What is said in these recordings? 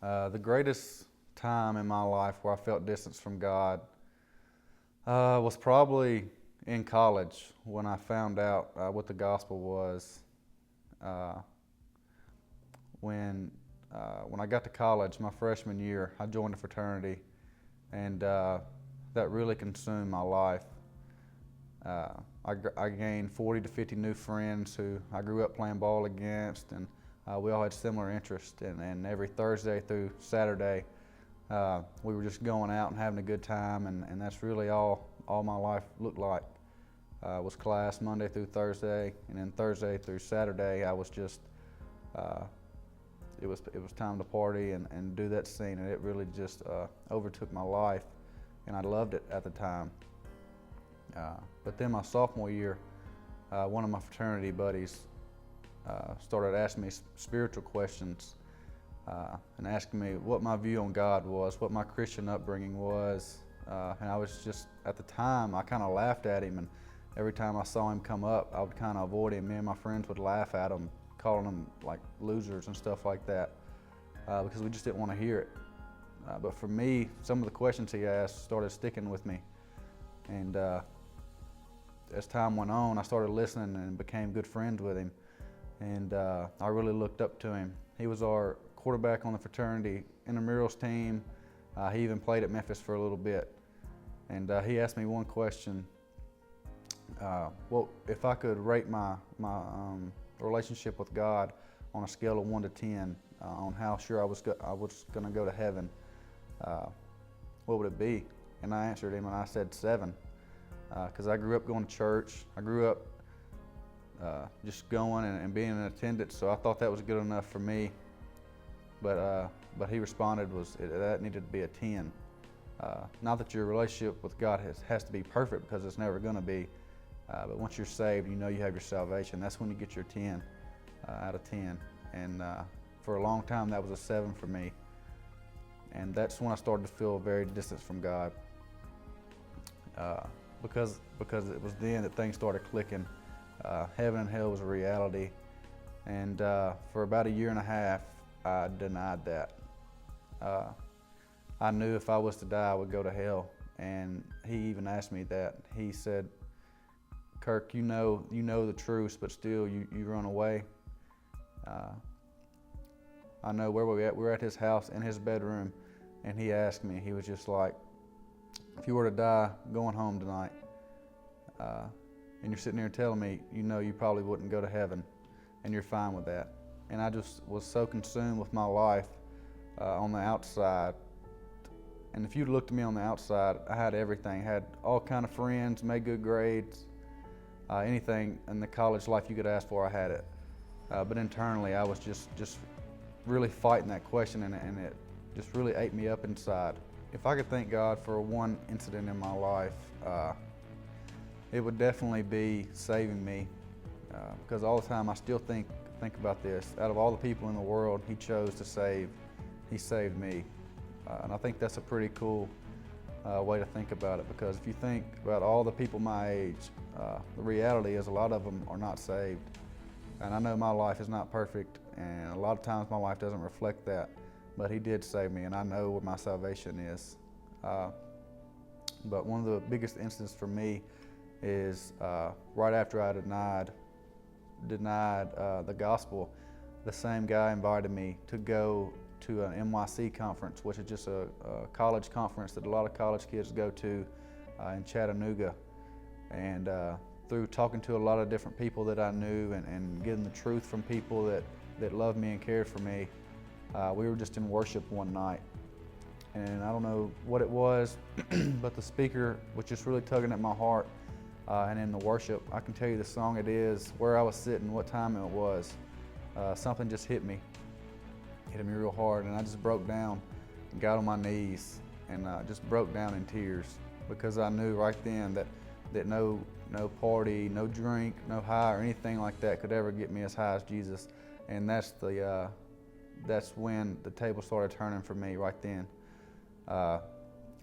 The greatest time in my life where I felt distance from God was probably in college when I found out what the gospel was. Uh, when I got to college, my freshman year, I joined a fraternity, and that really consumed my life. I gained 40 to 50 new friends who I grew up playing ball against, and we all had similar interests. And every Thursday through Saturday, we were just going out and having a good time, and that's really all my life looked like. Was class Monday through Thursday, and then Thursday through Saturday, I was just it was time to party and do that scene, and it really just overtook my life, and I loved it at the time. But then my sophomore year, one of my fraternity buddies started asking me spiritual questions and asking me what my view on God was, what my Christian upbringing was. And I was just, at the time, I kind of laughed at him, and every time I saw him come up, I would kind of avoid him. Me and my friends would laugh at him, calling them like losers and stuff like that, because we just didn't want to hear it. But for me, some of the questions he asked started sticking with me. And as time went on, I started listening and became good friends with him. And I really looked up to him. He was our quarterback on the fraternity intramurals team. He even played at Memphis for a little bit. And he asked me one question. Well, if I could rate my relationship with God on a scale of 1 to 10, on how sure I was going to go to heaven, what would it be? And I answered him, and I said 7. Because I grew up going to church. I grew up just going and being in attendance, so I thought that was good enough for me. But he responded that needed to be a 10. Not that your relationship with God has to be perfect, because it's never going to be. But once you're saved, you know you have your salvation. That's when you get your 10 out of 10. And for a long time, that was a 7 for me. And that's when I started to feel very distant from God. Because it was then that things started clicking. Heaven and hell was a reality. And for about 1.5 years, I denied that. I knew if I was to die, I would go to hell. And he even asked me that. He said, "Kirk, you know the truth, but still you run away." I know where we're at. We're at his house in his bedroom, and he asked me. He was just like, "If you were to die going home tonight, and you're sitting here telling me you probably wouldn't go to heaven, and you're fine with that." And I just was so consumed with my life on the outside. And if you looked at me on the outside, I had everything. I had all kind of friends, made good grades, anything in the college life you could ask for, I had it. But internally, I was just really fighting that question, and it just really ate me up inside. If I could thank God for one incident in my life, it would definitely be saving me. Because all the time I still think about this. Out of all the people in the world He chose to save, He saved me. And I think that's a pretty cool way to think about it, because if you think about all the people my age, the reality is a lot of them are not saved. And I know my life is not perfect, and a lot of times my life doesn't reflect that, but He did save me, and I know where my salvation is. But one of the biggest instances for me is right after I denied the gospel, the same guy invited me to go to an NYC conference, which is just a college conference that a lot of college kids go to in Chattanooga. And through talking to a lot of different people that I knew and getting the truth from people that loved me and cared for me, we were just in worship one night. And I don't know what it was, but the speaker was just really tugging at my heart. And in the worship, I can tell you the song it is, where I was sitting, what time it was. Something just hit me real hard, and I just broke down and got on my knees and just broke down in tears, because I knew right then that no party, no drink, no high or anything like that could ever get me as high as Jesus. And that's when the table started turning for me right then. I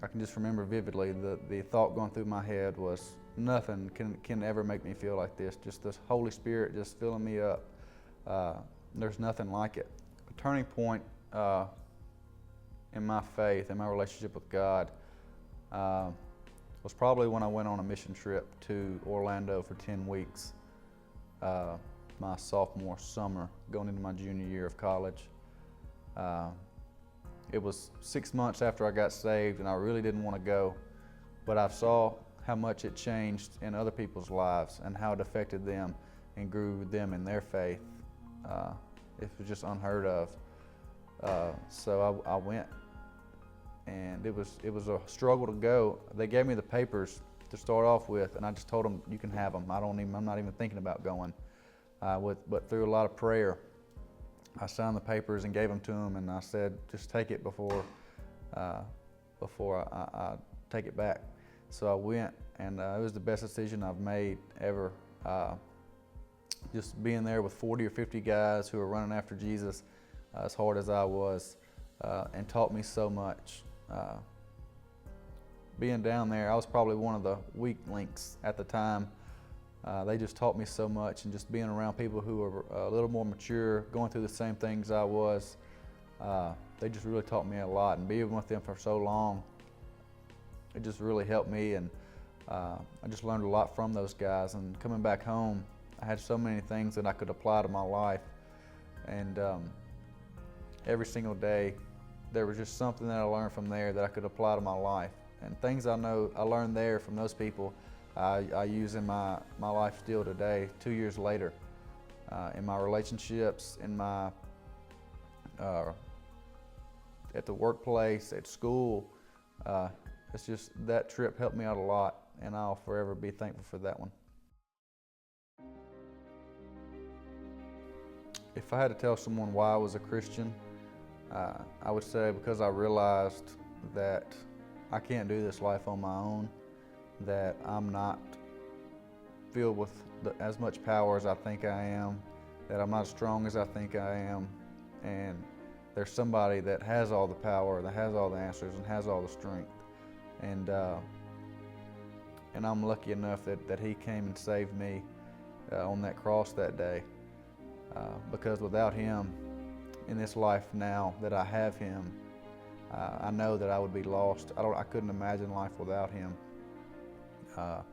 can just remember vividly the thought going through my head was, nothing can ever make me feel like this. Just this Holy Spirit just filling me up. There's nothing like it. A turning point in my faith, in my relationship with God, was probably when I went on a mission trip to Orlando for 10 weeks, my sophomore summer, going into my junior year of college. It was 6 months after I got saved, and I really didn't want to go, but I saw how much it changed in other people's lives and how it affected them and grew them in their faith. It was just unheard of. So I went, and it was a struggle to go. They gave me the papers to start off with, and I just told them, "You can have them. I'm not even thinking about going." But through a lot of prayer, I signed the papers and gave them to them, and I said, "Just take it before I take it back." So I went, and it was the best decision I've made ever. Just being there with 40 or 50 guys who were running after Jesus as hard as I was, and taught me so much. Being down there, I was probably one of the weak links at the time. They just taught me so much, and just being around people who were a little more mature, going through the same things I was, they just really taught me a lot. And being with them for so long, it just really helped me, and I just learned a lot from those guys. And coming back home, I had so many things that I could apply to my life, and every single day there was just something that I learned from there that I could apply to my life. And things I know I learned there from those people, I use in my life still today, 2 years later, in my relationships, in my at the workplace, at school. It's just, that trip helped me out a lot, and I'll forever be thankful for that one. If I had to tell someone why I was a Christian, I would say because I realized that I can't do this life on my own, that I'm not filled with as much power as I think I am, that I'm not as strong as I think I am, and there's somebody that has all the power, that has all the answers, and has all the strength. And I'm lucky enough that he came and saved me on that cross that day, because without him, in this life now that I have him, I know that I would be lost. I couldn't imagine life without him. And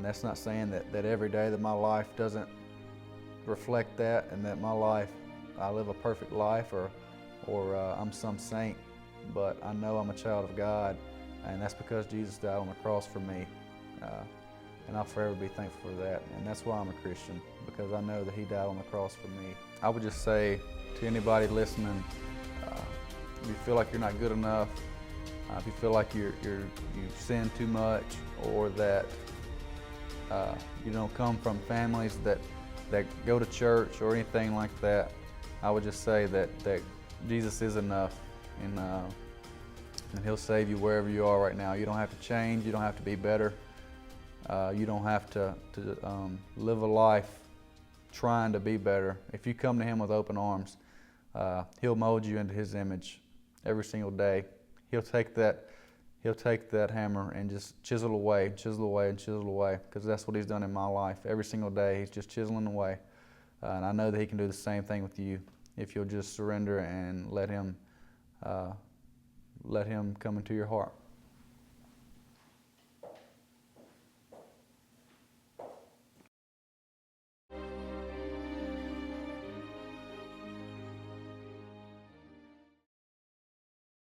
that's not saying that every day that my life doesn't reflect that, and that my life, I live a perfect life, or I'm some saint, but I know I'm a child of God, and that's because Jesus died on the cross for me. And I'll forever be thankful for that. And that's why I'm a Christian, because I know that he died on the cross for me. I would just say to anybody listening, if you feel like you're not good enough, if you feel like you've sinned too much, or that you don't come from families that go to church or anything like that, I would just say that Jesus is enough, and he'll save you wherever you are right now. You don't have to change. You don't have to be better. You don't have to live a life trying to be better. If you come to him with open arms, he'll mold you into his image every single day. He'll take that hammer and just chisel away, and chisel away, because that's what he's done in my life. Every single day, he's just chiseling away. And I know that he can do the same thing with you if you'll just surrender and let him come into your heart.